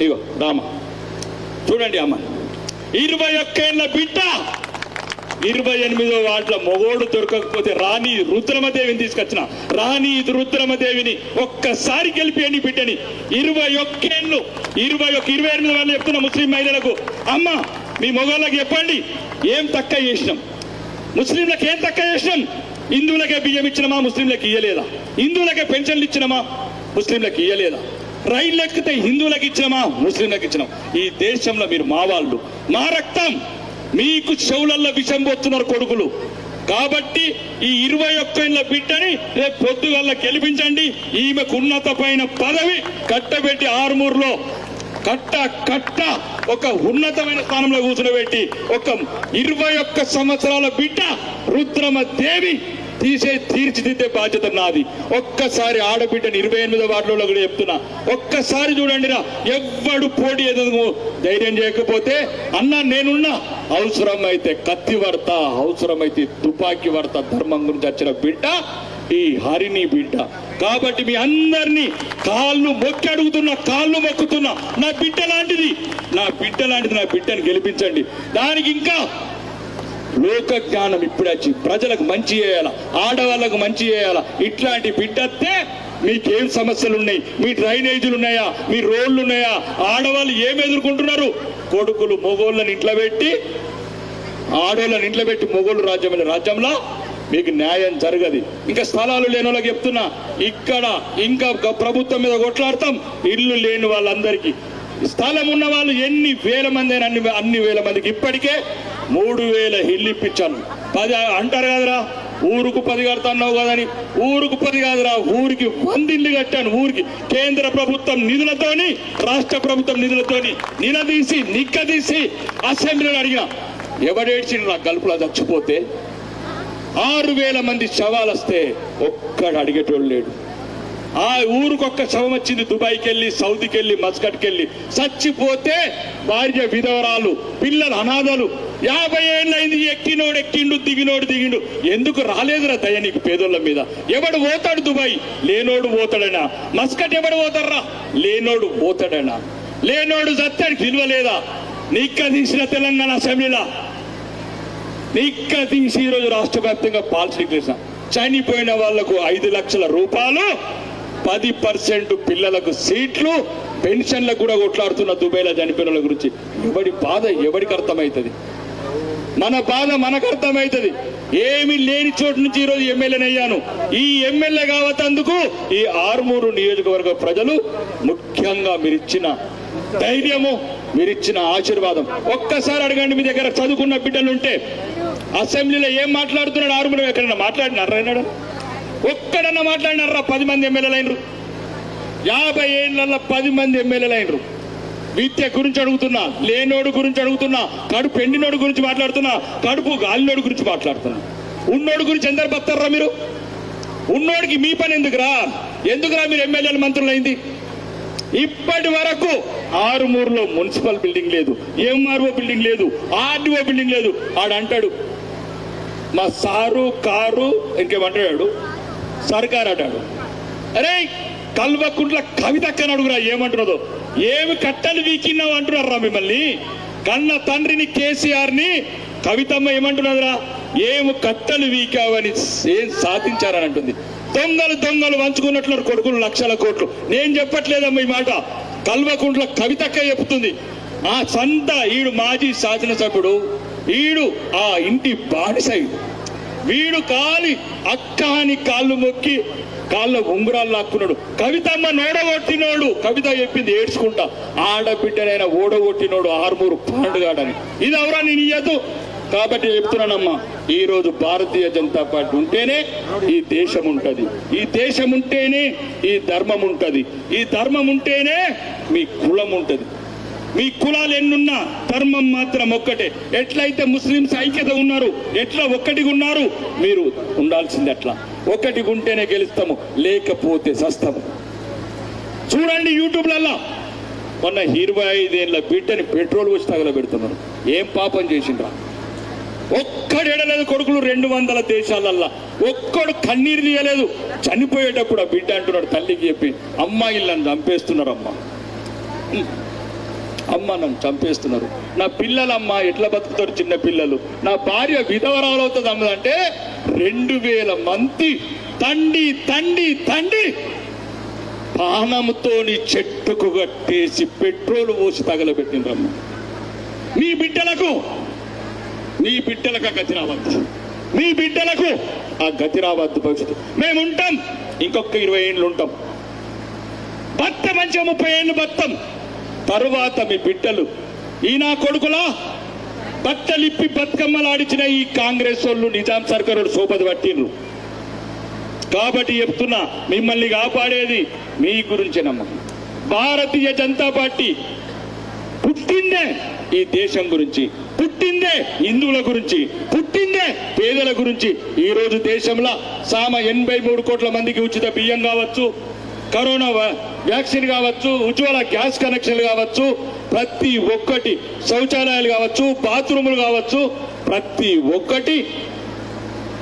ఇగో రామ చూడండి అమ్మ, 21 ఏళ్ళ బిడ్డ 28వ వార్డుల మొగోడు దొరకకపోతే రాణి రుద్రమదేవిని తీసుకొచ్చిన. రాణి రుద్రమదేవిని ఒక్కసారి గెలిపేయండి బిడ్డని. 21 ఏళ్ళు 28 వాళ్ళు చెప్తున్నా ముస్లిం మహిళలకు, అమ్మ మీ మొగోళ్ళకి చెప్పండి ఏం తక్కువ చేసినాం, ముస్లింలకు ఏం తక్కువ చేసినాం. హిందువులకే బియ్యం ఇచ్చినమా, ముస్లింలకు ఇయ్యలేదా? హిందువులకే పెన్షన్లు ఇచ్చినమా, ముస్లింలకు ఇయ్యలేదా? రైళ్ళు ఎక్కితే హిందువులకు ఇచ్చినమా, ముస్లింలకు ఇచ్చినాం. ఈ దేశంలో మీరు మా వాళ్ళు, మా రక్తం, మీకు చెవులల్లో విషం పోతున్నారు కొడుకులు. కాబట్టి ఈ 21 ఏళ్ళ బిడ్డని రేపు పొద్దుగల్లా గెలిపించండి. ఈమెకు ఉన్నతమైన పదవి కట్టబెట్టి ఆర్మూర్లో కట్ట ఒక ఉన్నతమైన స్థానంలో కూర్చునబెట్టి ఒక 21 సంవత్సరాల బిడ్డ రుద్రమదేవి తీర్చిదిద్దే బాధ్యత నాది. ఒక్కసారి ఆడబిడ్డని 28వ వార్డులో కూడా చెప్తున్నా, ఒక్కసారి చూడండి రా. ఎవ్వడు పోటీ ఎదుగు ధైర్యం చేయకపోతే అన్న నేనున్నా, అవసరమైతే కత్తి వాడతా, అవసరమైతే తుపాకీ వాడతా. ధర్మం గురించి వచ్చిన బిడ్డ ఈ హరిని బిడ్డ. కాబట్టి మీ అందరినీ కాళ్ళు మొక్కి అడుగుతున్నా, కాళ్ళు మొక్కుతున్నా, నా బిడ్డ లాంటిది, నా బిడ్డని గెలిపించండి. దానికి ఇంకా లోక జ్ఞానం ఇప్పుడు వచ్చి ప్రజలకు మంచి చేయాలా, ఆడవాళ్ళకు మంచి చేయాలా. ఇట్లాంటి బిడ్డతే మీకేం సమస్యలు ఉన్నాయి, మీ డ్రైనేజీలు ఉన్నాయా, మీ రోడ్లు ఉన్నాయా, ఆడవాళ్ళు ఏమి ఎదుర్కొంటున్నారు? కొడుకులు మొగోళ్ళని ఇంట్లో పెట్టి, ఆడవాళ్ళని ఇంట్లో పెట్టి మొగోళ్ళు రాజ్యంలో మీకు న్యాయం జరగదు. ఇంకా స్థలాలు లేని వాళ్ళకి చెప్తున్నా, ఇక్కడ ఇంకా ప్రభుత్వం మీద కొట్లాడతాం. ఇల్లు లేని వాళ్ళందరికీ, స్థలం ఉన్న వాళ్ళు ఎన్ని వేల మంది అయినా అన్ని వేల మందికి ఇప్పటికే 3000 ఇల్లు ఇప్పించాను. 10 అంటారు కదరా, ఊరుకు 10 కడతాన్నావు కదని. ఊరుకు 10 కాదురా, ఊరికి 100 ఇల్లు కట్టాను. ఊరికి కేంద్ర ప్రభుత్వం నిధులతోని, రాష్ట్ర ప్రభుత్వం నిధులతోని నిక్కదీసి అసెంబ్లీలో అడిగిన. ఎవడేడ్చిండు నా గల్పులో చచ్చిపోతే? 6000 మంది శవాలు వస్తే ఒక్కడు అడిగేటోళ్ళు లేడు. ఆ ఊరికొక్క శవం వచ్చింది, దుబాయ్కి వెళ్ళి, సౌదీకి వెళ్ళి, మస్కట్కి వెళ్ళి. చచ్చిపోతే భార్య విధవరాలు, పిల్లలు అనాథలు. 50 ఏళ్ళైంది, ఎక్కిండు, దిగినోడు. ఎందుకు రాలేదురా దయ నీకు పేదోళ్ళ మీద? ఎవడు పోతాడు దుబాయ్? లేనోడు పోతాడనా? మస్కట్ ఎవడు పోతారా? లేనోడు పోతాడనా? లేనోడు సత్యానికి విలువ లేదా? నిక్కదీసిన తెలంగాణ అసెంబ్లీలో నిక్కదీసి ఈరోజు రాష్ట్ర వ్యాప్తంగా పాలసీ చేసిన. చనిపోయిన వాళ్లకు 5 లక్షల రూపాయలు, 10% పిల్లలకు సీట్లు, పెన్షన్లకు కూడా కొట్లాడుతున్న దుబాయ్లో చనిపోయిన వాళ్ళ గురించి. ఎవడి బాధ ఎవడికి అర్థమవుతుంది? మన బాధ మనకు అర్థమవుతుంది. ఏమి లేని చోటు నుంచి ఈరోజు ఎమ్మెల్యేనయ్యాను. ఈ ఎమ్మెల్యే కావతందుకు ఈ ఆర్మూరు నియోజకవర్గ ప్రజలు, ముఖ్యంగా మీరిచ్చిన ధైర్యము, మీరిచ్చిన ఆశీర్వాదం. ఒక్కసారి అడగండి, మీ దగ్గర చదువుకున్న బిడ్డలుంటే అసెంబ్లీలో ఏం మాట్లాడుతున్నాడు? ఆర్మూరు ఎక్కడన్నా మాట్లాడినారా? ఒక్కడన్నా మాట్లాడినారా? 10 మంది ఎమ్మెల్యేలు అయినరు. 50 ఏళ్ళల్లో 10 మంది ఎమ్మెల్యేలు అయినరు. విద్య గురించి అడుగుతున్నా, లేనోడు గురించి అడుగుతున్నా, కడుపు ఎండినోడు గురించి మాట్లాడుతున్నా, కడుపు గాలినోడు గురించి మాట్లాడుతున్నా. ఉన్నోడు గురించి ఎందరు బతారా మీరు? ఉన్నోడికి మీ పని ఎందుకురా మీరు ఎమ్మెల్యేలు మంత్రులు అయింది? ఇప్పటి వరకు ఆరుమూరులో మున్సిపల్ బిల్డింగ్ లేదు, ఎంఆర్ఓ బిల్డింగ్ లేదు, ఆర్డీఓ బిల్డింగ్ లేదు. ఆడంటాడు మా సారు కారు ఇంకేమంటాడు సర్కార్ అంటాడు. అరే కల్వకుంట్ల కవితక్కని అడుగురా ఏమంటున్నదో. ఏమి కట్టలు వీకిన్నావు అంటున్నారా మిమ్మల్ని? కన్న తండ్రిని కేసీఆర్ని కవితమ్మ ఏమంటున్నదిరా? ఏమి కట్టలు వీకావని ఏం సాధించారని అంటుంది. దొంగలు వంచుకున్నట్లు కొడుకులు లక్షల కోట్లు. నేను చెప్పట్లేదమ్మా ఈ మాట, కల్వకుంట్ల కవితక్క చెప్తుంది. ఆ సంత ఈడు మాజీ శాసనసభ్యుడు, ఈడు ఆ ఇంటి బానిసైడు. వీడు కాలి అక్క అని కాళ్ళు మొక్కి కాళ్ళ ఉంగురాలు లాక్కున్నాడు. కవితమ్మ నోడగొట్టినోడు, కవిత చెప్పింది ఏడ్చుకుంటా, ఆడబిడ్డనైనా ఓడగొట్టినోడు ఆర్మూరు పాండుగాడని. ఇది ఎవరా నేను ఇయ్యదు. కాబట్టి చెప్తున్నానమ్మా, ఈ రోజు భారతీయ జనతా పార్టీ ఉంటేనే ఈ దేశం ఉంటది, ఈ దేశం ఉంటేనే ఈ ధర్మం ఉంటది, ఈ ధర్మం ఉంటేనే మీ కులం ఉంటది. మీ కులాలు ఎన్నున్నా ధర్మం మాత్రం ఒక్కటే. ఎట్లయితే ముస్లింస్ ఐక్యత ఉన్నారు, ఎట్లా ఒక్కటిగా ఉన్నారు, మీరు ఉండాల్సింది అట్లా. ఒక్కటిగా ఉంటేనే గెలుస్తాము, లేకపోతే సస్తాము. చూడండి యూట్యూబ్లల్లా మొన్న 25 ఏళ్ళ బిడ్డని పెట్రోల్ వచ్చి తగలబెడుతున్నారు. ఏం పాపం చేసిండ్రా? ఒక్కడు ఎడలేదు కొడుకులు 200 దేశాలల్లా, ఒక్కడు కన్నీరు తీయలేదు. చనిపోయేటప్పుడు ఆ బిడ్డ అంటున్నాడు తల్లికి చెప్పి, అమ్మాయిలను చంపేస్తున్నారమ్మా. అమ్మ నన్ను చంపేస్తున్నారు, నా పిల్లలమ్మ ఎట్లా బతుకుతారు చిన్న పిల్లలు, నా భార్య విధవరాలు అవుతుంది అమ్మ అంటే 2000 మంది తండి తండి తండి పానంతోని చెట్టుకు కట్టేసి పెట్రోల్ పోసి తగలబెట్టిండ్రమ్మ. మీ బిడ్డలకు ఆ గతి రావద్దు, మీ బిడ్డలకు ఆ గతి రావద్దు. భవిష్యత్తు మేము ఉంటాం, ఇంకొక 20 ఏళ్ళు ఉంటాం, భర్త మంచిగా 30 ఏళ్ళు బతాం. తరువాత మీ బిడ్డలు ఈ నా కొడుకులా బట్టలిప్పి బతుకమ్మలాడిచిన ఈ కాంగ్రెస్ వాళ్ళు నిజాం సర్కారు సోపది పట్టిండ్రు. కాబట్టి చెప్తున్నా, మిమ్మల్ని కాపాడేది మీ గురించేనమ్మా. భారతీయ జనతా పార్టీ పుట్టిందే ఈ దేశం గురించి, పుట్టిందే హిందువుల గురించి, పుట్టిందే పేదల గురించి. ఈ రోజు దేశంలో 83 కోట్ల మందికి ఉచిత బియ్యం కావచ్చు, కరోనా వ్యాక్సిన్ కావచ్చు, ఉజ్వల గ్యాస్ కనెక్షన్లు కావచ్చు, ప్రతి ఒక్కటి శౌచాలయాలు కావచ్చు, బాత్రూములు కావచ్చు, ప్రతి ఒక్కటి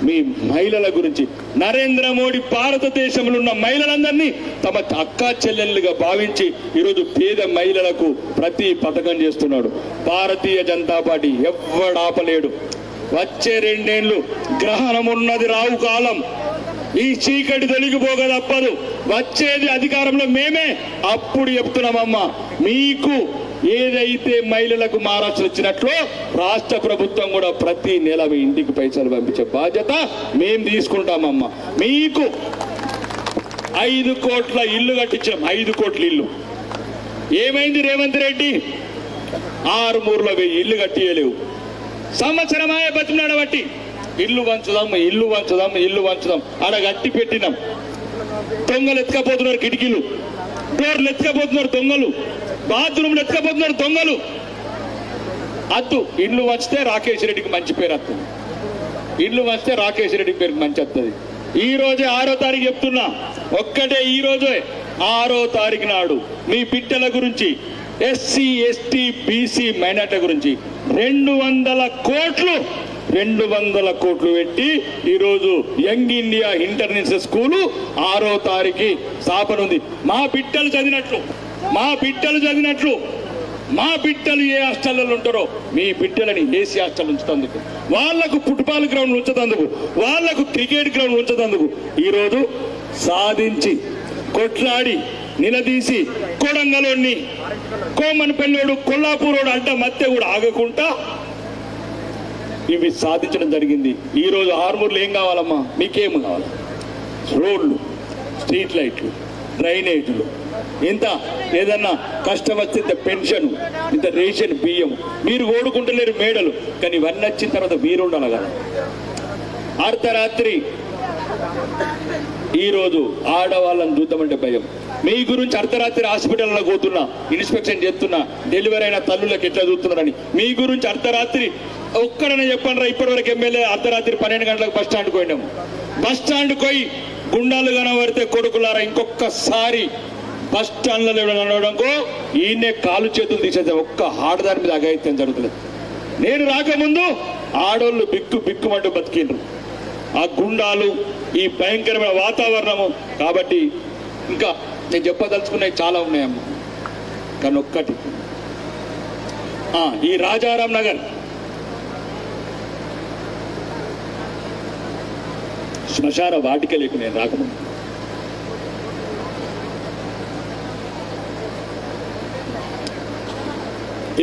మీ మహిళల గురించి. నరేంద్ర మోడీ భారతదేశంలో ఉన్న మహిళలందరినీ తమ అక్కా చెల్లెళ్ళుగా భావించి ఈరోజు పేద మహిళలకు ప్రతి పథకం చేస్తున్నాడు. భారతీయ జనతా పార్టీ ఎవ్వడాపలేడు. వచ్చే 2 ఏళ్ళు గ్రహణం ఉన్నది, రావు కాలం. ఈ చీకటి తొలగిపోక తప్పదు. వచ్చేది అధికారంలో మేమే. అప్పుడు చెప్తున్నామమ్మా, మీకు ఏదైతే మహిళలకు మహారాష్ట్ర వచ్చినట్లు రాష్ట్ర ప్రభుత్వం కూడా ప్రతి నెల మీ ఇంటికి పైసలు పంపించే బాధ్యత మేము తీసుకుంటామమ్మా. మీకు 5 కోట్ల ఇల్లు కట్టించాం. 5 కోట్ల ఇల్లు ఏమైంది? రేవంత్ రెడ్డి 6 ఇల్లు కట్టియలేవు. సంవత్సరమాయే బతినాడు బట్టి ఇల్లు వంచుదాం, ఇల్లు వంచుదాం, ఇల్లు వంచుదాం ఆడ గట్టి పెట్టినాం. దొంగలు ఎత్తుకపోతున్నారు, కిటికీలు డోర్లు ఎత్తుకపోతున్నారు దొంగలు, బాత్రూమ్లు ఎత్తుకపోతున్నారు దొంగలు. అద్దు ఇల్లు వంచితే రాకేష్ రెడ్డికి మంచి పేరు వస్తుంది. ఇల్లు వంచితే రాకేష్ రెడ్డి పేరుకి మంచి వస్తుంది. ఈ రోజే 6వ తారీఖు చెప్తున్నా, ఒక్కటే ఈ రోజే 6వ తారీఖు నాడు మీ బిడ్డల గురించి, ఎస్సీ ఎస్టీ బీసీ మైనార్టీ గురించి 200 కోట్లు పెట్టి ఈరోజు యంగ్ ఇండియా ఇంటర్నేషనల్ స్కూలు 6వ తారీఖు స్థాపన ఉంది. మా బిడ్డలు చదివినట్లు, మా బిడ్డలు ఏ హాస్టల్లో ఉంటారో మీ బిడ్డలని ఏసీ హాస్టల్ ఉంచుతందుకు, వాళ్లకు ఫుట్బాల్ గ్రౌండ్ ఉంచదందుకు, వాళ్లకు క్రికెట్ గ్రౌండ్ ఉంచదందుకు ఈరోజు సాధించి కొట్లాడి నిలదీసి కొడంగలోని కోమన్పల్లివాడు కొల్లాపూరోడు అడ్డ మధ్య కూడా ఆగకుండా ఇవి సాధించడం జరిగింది. ఈరోజు ఆర్మూర్లో ఏం కావాలమ్మా? మీకేం కావాలి? రోడ్లు, స్ట్రీట్ లైట్లు, డ్రైనేజీలు, ఇంత ఏదన్నా కష్టం వస్తే ఇంత పెన్షన్, ఇంత రేషన్ బియ్యం. మీరు ఓడుకుంటలేరు మేడలు, కానీ ఇవన్నీ వచ్చిన తర్వాత మీరు ఉండాలి కదా. అర్ధరాత్రి ఈరోజు ఆడవాళ్ళని చూద్దామంటే భయం. మీ గురించి అర్ధరాత్రి హాస్పిటల్లో పోతున్నా, ఇన్స్పెక్షన్ చేస్తున్నా, డెలివరీ అయిన తల్లులకు ఎట్లా చూస్తున్నారని మీ గురించి అర్ధరాత్రి ఒక్కడనే చెప్పండి రా. ఇప్పటివరకు ఎమ్మెల్యే అర్ధరాత్రి 12 గంటలకు బస్ స్టాండ్కి పోయినాము. బస్ స్టాండ్కి పోయి గుండాలు కనబడితే కొడుకులారా ఇంకొకసారి బస్ స్టాండ్లలో కనబడంకో ఈయనే కాలు చేతులు తీసేద్దాం. ఒక్క ఆడదాని మీద అఘాయిత్యం జరుగుతుంది. నేను రాకముందు ఆడోళ్ళు బిక్కుమంటూ బతికిండ్రు. ఆ గుండాలు, ఈ భయంకరమైన వాతావరణము. కాబట్టి ఇంకా నేను చెప్పదలుచుకున్నవి చాలా ఉన్నాయమ్మా, కానీ ఒక్కటి, ఈ రాజారాం నగర్ శ్మశాన వాటికలకు నేను రాకముందు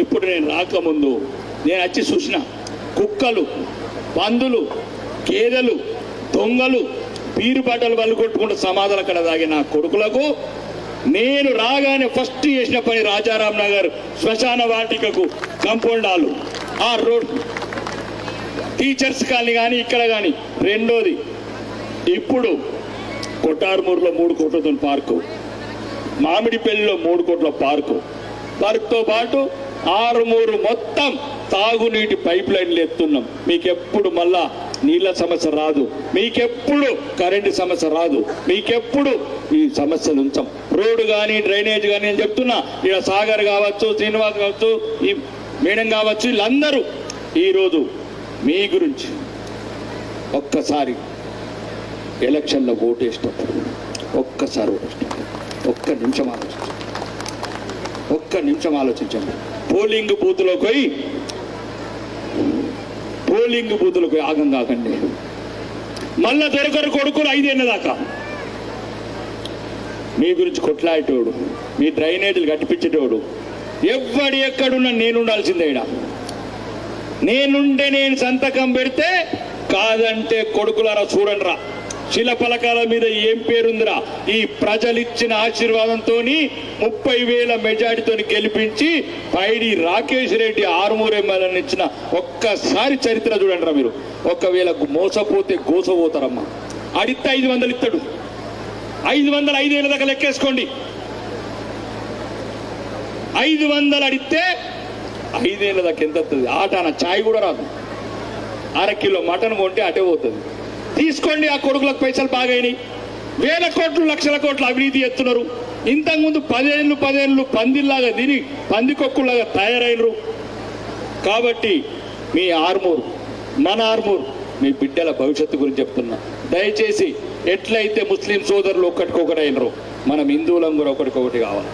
ఇప్పుడు నేను రాకముందు నేను వచ్చి చూసిన కుక్కలు, పందులు, గేదెలు, దొంగలు పీరు బట్టలు వల్లు కొట్టుకుంటూ సమాధానం అక్కడ తాగి నా కొడుకులకు నేను రాగానే ఫస్ట్ చేసిన పని రాజారాం నగర్ శ్మశాన వాటికకు కాంపౌండ్ హాలు, ఆ రోడ్, టీచర్స్ కాలనీ కానీ ఇక్కడ కానీ. రెండోది, ఇప్పుడు కొట్టార్మూరులో 3 కోట్లతో పార్కు, మామిడిపల్లిలో 3 కోట్ల పార్కుతో పాటు ఆరుమూరు మొత్తం తాగునీటి పైప్ లైన్లు ఎత్తున్నాం. మీకెప్పుడు మళ్ళా నీళ్ళ సమస్య రాదు, మీకెప్పుడు కరెంటు సమస్య రాదు, మీకెప్పుడు ఈ సమస్యలు ఉంచాం. రోడ్డు కానీ డ్రైనేజ్ కానీ నేను చెప్తున్నా. ఇక్కడ సాగర్ కావచ్చు, శ్రీనివాస్ కావచ్చు, ఈ మేడం కావచ్చు, వీళ్ళందరూ ఈరోజు మీ గురించి ఒక్కసారి ఎలక్షన్లో ఓటేసేటప్పుడు ఒక్క నిమిషం ఆలోచించండి. పోలింగ్ బూత్లోకి పోయి ఆగం కాకండి. మళ్ళా దొరకరు కొడుకులు 5 ఏళ్ళ దాకా. మీ గురించి కొట్లాడేటోడు, మీ డ్రైనేజీలు కట్టిపించేటోడు ఎవ్వడి ఎక్కడున్నా నేనుండాల్సిందే. నేనుండే నేను సంతకం పెడితే కాదంటే కొడుకులారా చూడండి రా, శిలపలకాల మీద ఏం పేరుందిరా. ఈ ప్రజలిచ్చిన ఆశీర్వాదంతో 30,000 మెజార్టీతో గెలిపించి పైడి రాకేష్ రెడ్డి ఆరుమూరు ఎమ్మెల్యేలను ఇచ్చిన ఒక్కసారి చరిత్ర చూడండి రా మీరు. ఒకవేళ మోసపోతే గోసపోతారమ్మా. అడిగితే 500 ఇస్తాడు. 500 5 ఏళ్ళ దాకా లెక్కేసుకోండి. 500 అడిగితే 5 ఏళ్ళ దాకా ఎంత వస్తుంది? ఆటాన ఛాయ్ కూడా రాదు. 1/2 కిలో మటన్ కొంటే అటే పోతుంది. తీసుకోండి. ఆ కొడుకులకు పైసలు బాగైనాయి. 1,000 కోట్లు 1,00,000 కోట్లు అవినీతి ఎత్తున్నారు. ఇంతకుముందు 10 ఏళ్ళు పందిల్లాగా తిని పందికొక్కులాగా తయారైనరు. కాబట్టి మీ ఆర్మూరు, మన ఆర్మూరు, మీ బిడ్డల భవిష్యత్తు గురించి చెప్తున్నా. దయచేసి ఎట్లయితే ముస్లిం సోదరులు ఒక్కటికొకటైనరు, మనం హిందువులం కూడా ఒకటికొకటి కావాలి.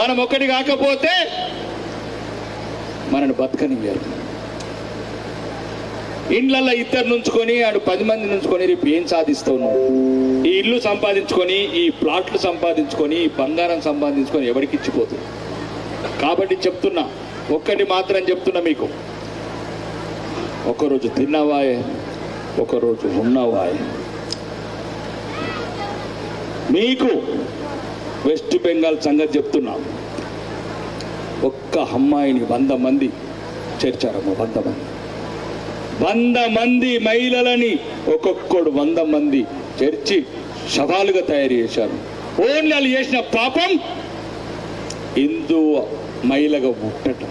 మనం ఒకటి కాకపోతే మనని బతకనివ్వరు. ఇండ్లల్లో 2 నుంచుకొని ఆడు 10 మంది నుంచుకొని రేపు ఏం సాధిస్తావు? ఈ ఇల్లు సంపాదించుకొని, ఈ ప్లాట్లు సంపాదించుకొని, ఈ బంగారం సంపాదించుకొని ఎవరికి ఇచ్చిపోతుంది? కాబట్టి చెప్తున్నా, ఒక్కటి మాత్రం చెప్తున్నా మీకు, ఒకరోజు తిన్నవాయే, ఒకరోజు ఉన్నవాయే. మీకు వెస్ట్ బెంగాల్ సంగతి చెప్తున్నా. ఒక్క అమ్మాయిని 100 మంది చేర్చారమ్మా. 100 మంది మహిళలని ఒక్కొక్కడు 100 మంది చేర్చి శవాలుగా తయారు చేశారు. ఓన్లీ వాళ్ళు చేసిన పాపం హిందూ మహిళగా పుట్టడం.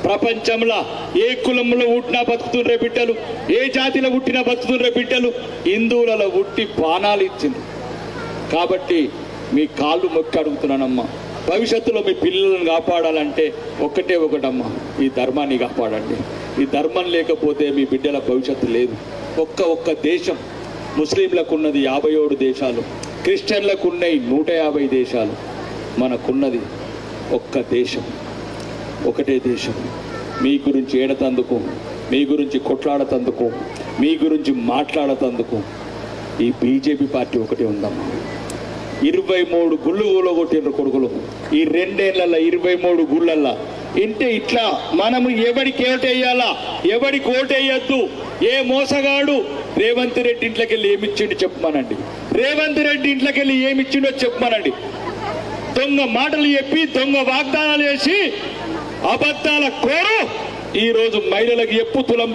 ప్రపంచంలో ఏ కులంలో పుట్టినా బతుకుతుండ్రే బిడ్డలు, ఏ జాతిలో పుట్టినా బతుకుతుండ్రే బిడ్డలు. హిందువులలో పుట్టి బాణాలు ఇచ్చింది. కాబట్టి మీ కాళ్ళు మొక్కి అడుగుతున్నానమ్మా, భవిష్యత్తులో మీ పిల్లలను కాపాడాలంటే ఒకటమ్మా, ఈ ధర్మాన్ని కాపాడండి. ఈ ధర్మం లేకపోతే మీ బిడ్డల భవిష్యత్తు లేదు. ఒక్క దేశం, ముస్లింలకు ఉన్నది 57 దేశాలు, క్రిస్టియన్లకు ఉన్నాయి 150 దేశాలు. మనకున్నది ఒక్క దేశం, ఒకటే దేశం. మీ గురించి ఏడతందుకు, మీ గురించి కొట్లాడతందుకు, మీ గురించి మాట్లాడతందుకు ఈ బీజేపీ పార్టీ ఒకటే ఉందమ్మా. 23 గుళ్ళు కూలగొట్టిన కొడుకులు ఈ 2 ఏళ్లలో, 23 గుళ్ళల్లో. ఇంటే ఇట్లా మనము ఎవడికి ఓటేయాలా, ఎవడికి ఓటేయద్దు. ఏ మోసగాడు రేవంత్ రెడ్డి ఇంట్లోకి వెళ్ళి ఏమిచ్చిండు చెప్పమనండి. రేవంత్ రెడ్డి ఇంట్లోకి వెళ్ళి ఏమిచ్చిండో చెప్పమనండి. దొంగ మాటలు చెప్పి, దొంగ వాగ్దానాలు చేసి, అబద్ధాల కోరు ఈరోజు మహిళలకు ఎప్పు తులం